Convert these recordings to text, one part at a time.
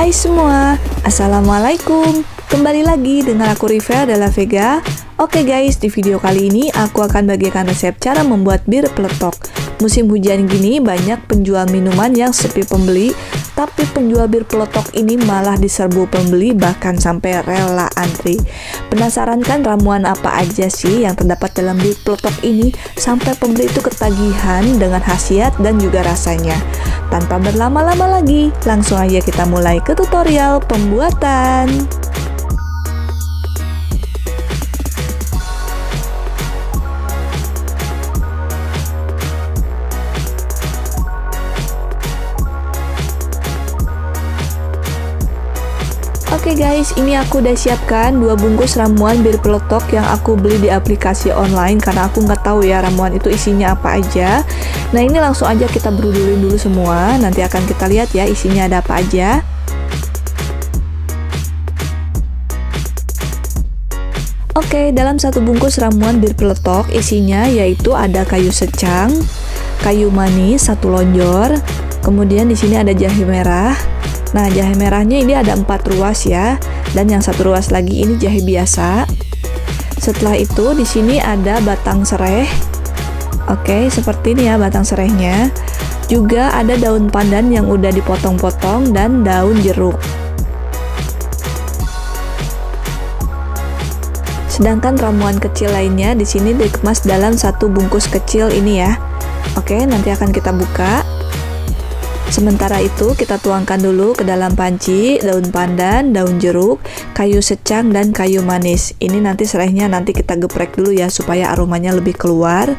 Hai semua, Assalamualaikum. Kembali lagi dengan aku Rivel Della Vega. Oke guys, di video kali ini aku akan bagikan resep cara membuat bir peletok. Musim hujan gini banyak penjual minuman yang sepi pembeli, tapi penjual bir peletok ini malah diserbu pembeli bahkan sampai rela antri. Penasaran kan ramuan apa aja sih yang terdapat dalam bir peletok ini sampai pembeli itu ketagihan dengan khasiat dan juga rasanya. Tanpa berlama-lama lagi, langsung aja kita mulai ke tutorial pembuatan. Oke guys, ini aku udah siapkan 2 bungkus ramuan bir peletok yang aku beli di aplikasi online karena aku nggak tahu ya ramuan itu isinya apa aja. Nah ini langsung aja kita berudulin dulu semua, nanti akan kita lihat ya isinya ada apa aja. Oke, dalam 1 bungkus ramuan bir peletok isinya yaitu ada kayu secang, kayu manis 1 lonjor, kemudian di sini ada jahe merah. Nah, jahe merahnya ini ada 4 ruas ya, dan yang 1 ruas lagi ini jahe biasa. Setelah itu di sini ada batang sereh. Oke, seperti ini ya batang serehnya. Juga ada daun pandan yang udah dipotong-potong dan daun jeruk. Sedangkan ramuan kecil lainnya di sini dikemas dalam 1 bungkus kecil ini ya. Oke, nanti akan kita buka. Sementara itu kita tuangkan dulu ke dalam panci daun pandan, daun jeruk, kayu secang, dan kayu manis. Ini nanti serehnya nanti kita geprek dulu ya supaya aromanya lebih keluar.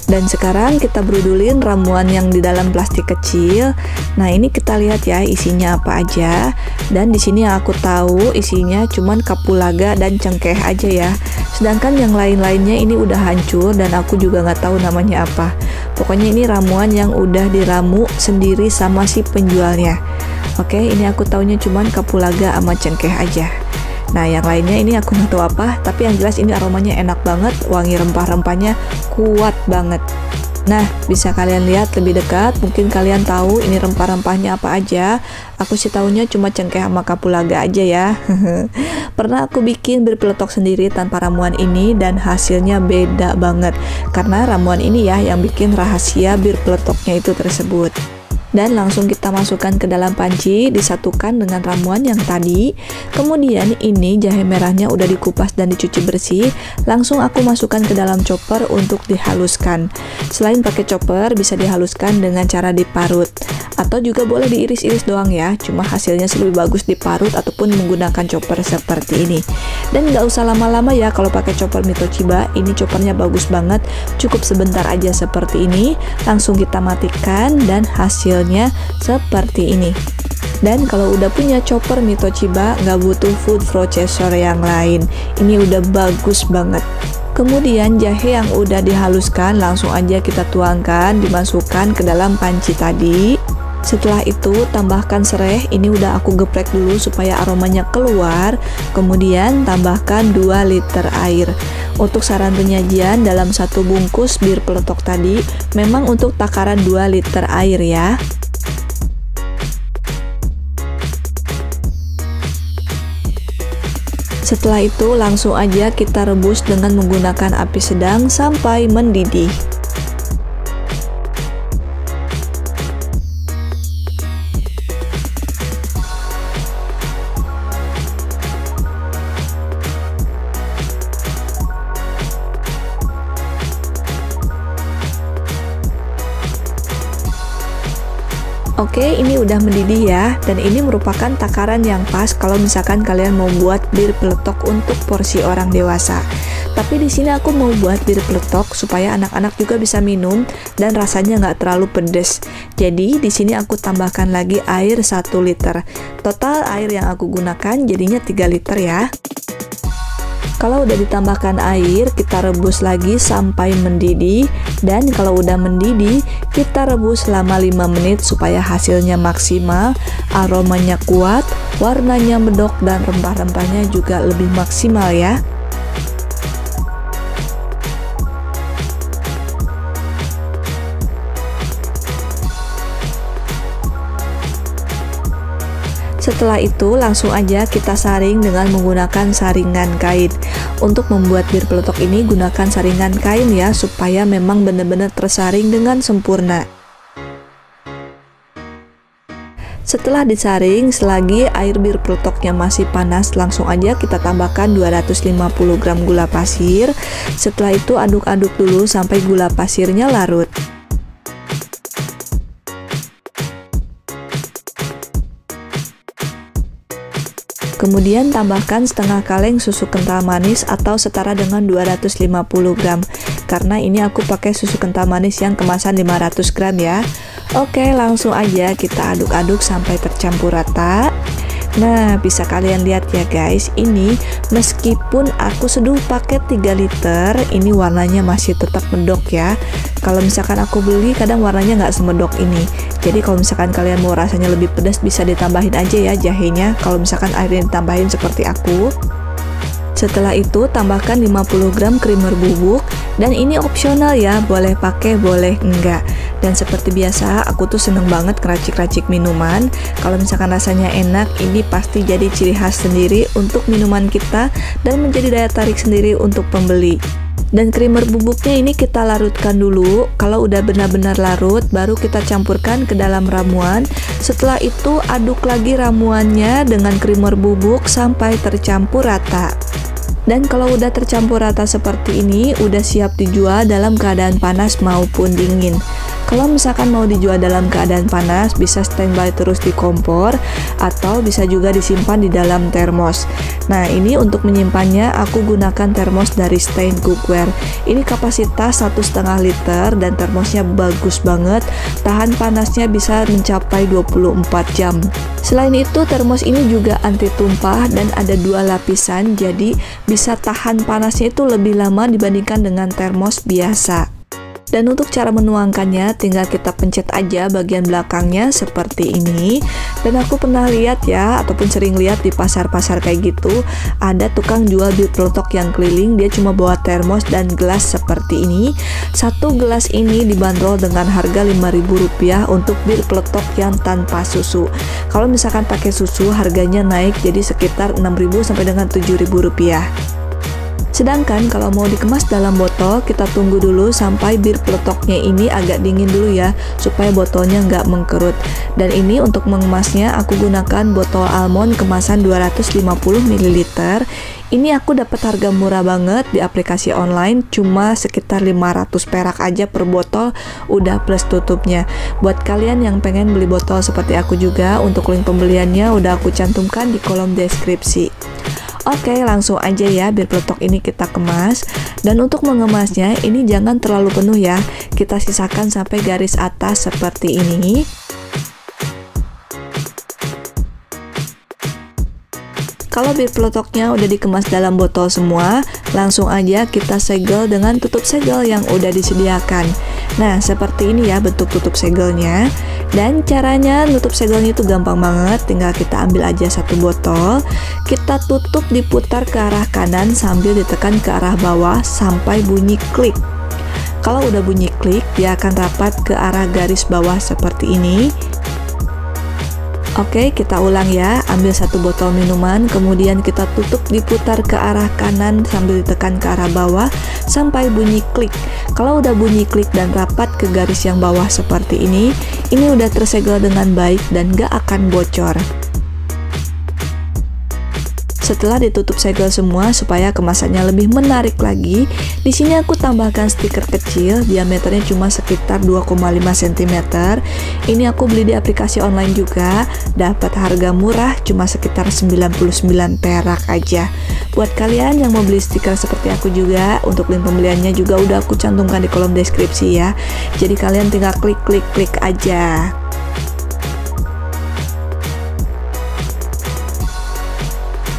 Dan sekarang kita berudulin ramuan yang di dalam plastik kecil. Nah ini kita lihat ya isinya apa aja. Dan di sini yang aku tahu isinya cuman kapulaga dan cengkeh aja ya. Sedangkan yang lain-lainnya ini udah hancur dan aku juga nggak tahu namanya apa. Pokoknya ini ramuan yang udah diramu sendiri sama si penjualnya. Oke, ini aku taunya cuman kapulaga sama cengkeh aja. Nah yang lainnya ini aku nggak tahu apa, tapi yang jelas ini aromanya enak banget, wangi rempah-rempahnya kuat banget. Nah bisa kalian lihat lebih dekat, mungkin kalian tahu ini rempah-rempahnya apa aja. Aku sih taunya cuma cengkeh sama kapulaga aja ya. Pernah aku bikin bir peletok sendiri tanpa ramuan ini dan hasilnya beda banget, karena ramuan ini ya yang bikin rahasia bir peletoknya itu tersebut. Dan langsung kita masukkan ke dalam panci, disatukan dengan ramuan yang tadi. Kemudian ini jahe merahnya udah dikupas dan dicuci bersih, langsung aku masukkan ke dalam chopper untuk dihaluskan. Selain pakai chopper, bisa dihaluskan dengan cara diparut, atau juga boleh diiris-iris doang ya, cuma hasilnya sih lebih bagus diparut ataupun menggunakan chopper seperti ini. Dan nggak usah lama-lama ya kalau pakai chopper Mitochiba, ini choppernya bagus banget, cukup sebentar aja seperti ini, langsung kita matikan dan hasilnya seperti ini. Dan kalau udah punya chopper Mitochiba, nggak butuh food processor yang lain, ini udah bagus banget. Kemudian jahe yang udah dihaluskan langsung aja kita tuangkan, dimasukkan ke dalam panci tadi. Setelah itu tambahkan sereh, ini udah aku geprek dulu supaya aromanya keluar. Kemudian tambahkan 2 liter air. Untuk saran penyajian dalam 1 bungkus bir peletok tadi memang untuk takaran 2 liter air ya. Setelah itu langsung aja kita rebus dengan menggunakan api sedang sampai mendidih. Oke, ini udah mendidih ya, dan ini merupakan takaran yang pas kalau misalkan kalian mau buat bir peletok untuk porsi orang dewasa. Tapi di sini aku mau buat bir peletok supaya anak-anak juga bisa minum dan rasanya nggak terlalu pedes. Jadi di sini aku tambahkan lagi air 1 liter. Total air yang aku gunakan jadinya 3 liter ya. Kalau udah ditambahkan air, kita rebus lagi sampai mendidih. Dan kalau udah mendidih, kita rebus selama 5 menit supaya hasilnya maksimal, aromanya kuat, warnanya medok, dan rempah-rempahnya juga lebih maksimal ya. Setelah itu langsung aja kita saring dengan menggunakan saringan kain. Untuk membuat bir peletok ini gunakan saringan kain ya, supaya memang benar-benar tersaring dengan sempurna. Setelah disaring, selagi air bir peletoknya masih panas, langsung aja kita tambahkan 250 gram gula pasir. Setelah itu aduk-aduk dulu sampai gula pasirnya larut. Kemudian tambahkan setengah kaleng susu kental manis atau setara dengan 250 gram. Karena ini aku pakai susu kental manis yang kemasan 500 gram ya. Oke, langsung aja kita aduk-aduk sampai tercampur rata. Nah, bisa kalian lihat ya guys, ini meskipun aku seduh pakai 3 liter, ini warnanya masih tetap medok ya. Kalau misalkan aku beli, kadang warnanya nggak semedok ini. Jadi kalau misalkan kalian mau rasanya lebih pedas, bisa ditambahin aja ya jahenya. Kalau misalkan airnya ditambahin seperti aku. Setelah itu tambahkan 50 gram creamer bubuk, dan ini opsional ya, boleh pakai boleh enggak. Dan seperti biasa aku tuh seneng banget ngeracik-racik minuman. Kalau misalkan rasanya enak, ini pasti jadi ciri khas sendiri untuk minuman kita dan menjadi daya tarik sendiri untuk pembeli. Dan creamer bubuknya ini kita larutkan dulu. Kalau udah benar-benar larut, baru kita campurkan ke dalam ramuan. Setelah itu aduk lagi ramuannya dengan creamer bubuk sampai tercampur rata. Dan kalau udah tercampur rata seperti ini, udah siap dijual dalam keadaan panas maupun dingin. Kalau misalkan mau dijual dalam keadaan panas, bisa standby terus di kompor atau bisa juga disimpan di dalam termos. Nah, ini untuk menyimpannya aku gunakan termos dari Stein Cookware. Ini kapasitas 1,5 liter dan termosnya bagus banget. Tahan panasnya bisa mencapai 24 jam. Selain itu, termos ini juga anti tumpah dan ada 2 lapisan, jadi bisa tahan panasnya itu lebih lama dibandingkan dengan termos biasa. Dan untuk cara menuangkannya, tinggal kita pencet aja bagian belakangnya seperti ini. Dan aku pernah lihat ya, ataupun sering lihat di pasar-pasar kayak gitu, ada tukang jual bir peletok yang keliling, dia cuma bawa termos dan gelas seperti ini. Satu gelas ini dibanderol dengan harga Rp5.000 untuk bir peletok yang tanpa susu. Kalau misalkan pakai susu, harganya naik jadi sekitar Rp6.000 sampai dengan Rp7.000. Sedangkan kalau mau dikemas dalam botol, kita tunggu dulu sampai bir peletoknya ini agak dingin dulu ya, supaya botolnya nggak mengkerut. Dan ini untuk mengemasnya aku gunakan botol almond kemasan 250 ml. Ini aku dapat harga murah banget di aplikasi online, cuma sekitar 500 perak aja per botol, udah plus tutupnya. Buat kalian yang pengen beli botol seperti aku juga, untuk link pembeliannya udah aku cantumkan di kolom deskripsi. Oke, langsung aja ya bir peletok ini kita kemas. Dan untuk mengemasnya ini jangan terlalu penuh ya, kita sisakan sampai garis atas seperti ini. Kalau bir peletoknya udah dikemas dalam botol semua, langsung aja kita segel dengan tutup segel yang udah disediakan. Nah, seperti ini ya bentuk tutup segelnya. Dan caranya nutup segelnya itu gampang banget, tinggal kita ambil aja satu botol, kita tutup diputar ke arah kanan sambil ditekan ke arah bawah sampai bunyi klik. Kalau udah bunyi klik, dia akan rapat ke arah garis bawah seperti ini. Oke, kita ulang ya, ambil satu botol minuman, kemudian kita tutup diputar ke arah kanan sambil ditekan ke arah bawah sampai bunyi klik. Kalau udah bunyi klik dan rapat ke garis yang bawah seperti ini udah tersegel dengan baik dan gak akan bocor. Setelah ditutup segel semua supaya kemasannya lebih menarik lagi, di sini aku tambahkan stiker kecil, diameternya cuma sekitar 2,5 cm. Ini aku beli di aplikasi online juga, dapat harga murah cuma sekitar 99 perak aja. Buat kalian yang mau beli stiker seperti aku juga, untuk link pembeliannya juga udah aku cantumkan di kolom deskripsi ya. Jadi kalian tinggal klik aja.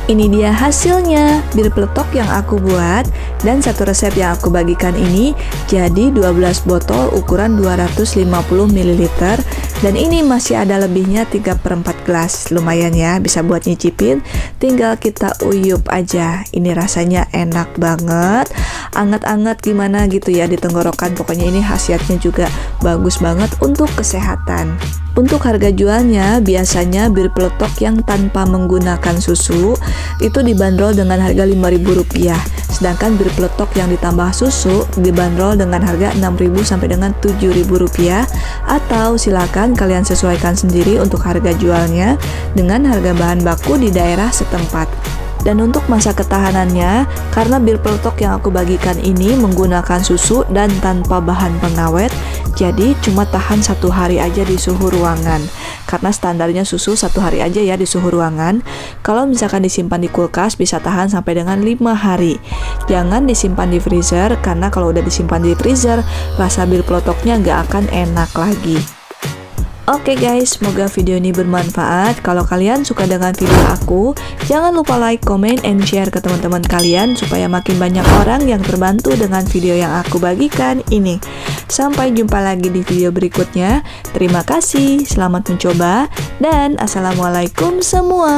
Ini dia hasilnya, bir peletok yang aku buat, dan satu resep yang aku bagikan ini jadi 12 botol ukuran 250 ml, dan ini masih ada lebihnya 3/4 gelas. Lumayan ya, bisa buat nyicipin, tinggal kita uyup aja. Ini rasanya enak banget, anget-anget gimana gitu ya di tenggorokan. Pokoknya ini khasiatnya juga bagus banget untuk kesehatan. Untuk harga jualnya, biasanya bir peletok yang tanpa menggunakan susu itu dibanderol dengan harga Rp5.000, sedangkan bir peletok yang ditambah susu dibanderol dengan harga Rp6.000 sampai dengan Rp7.000, atau silakan kalian sesuaikan sendiri untuk harga jualnya dengan harga bahan baku di daerah setempat. Dan untuk masa ketahanannya, karena bir peletok yang aku bagikan ini menggunakan susu dan tanpa bahan pengawet, jadi cuma tahan 1 hari aja di suhu ruangan. Karena standarnya susu 1 hari aja ya di suhu ruangan. Kalau misalkan disimpan di kulkas bisa tahan sampai dengan 5 hari. Jangan disimpan di freezer, karena kalau udah disimpan di freezer, rasa bir peletoknya nggak akan enak lagi. Oke guys, semoga video ini bermanfaat. Kalau kalian suka dengan video aku, jangan lupa like, comment, and share ke teman-teman kalian supaya makin banyak orang yang terbantu dengan video yang aku bagikan ini. Sampai jumpa lagi di video berikutnya. Terima kasih, selamat mencoba, dan assalamualaikum semua.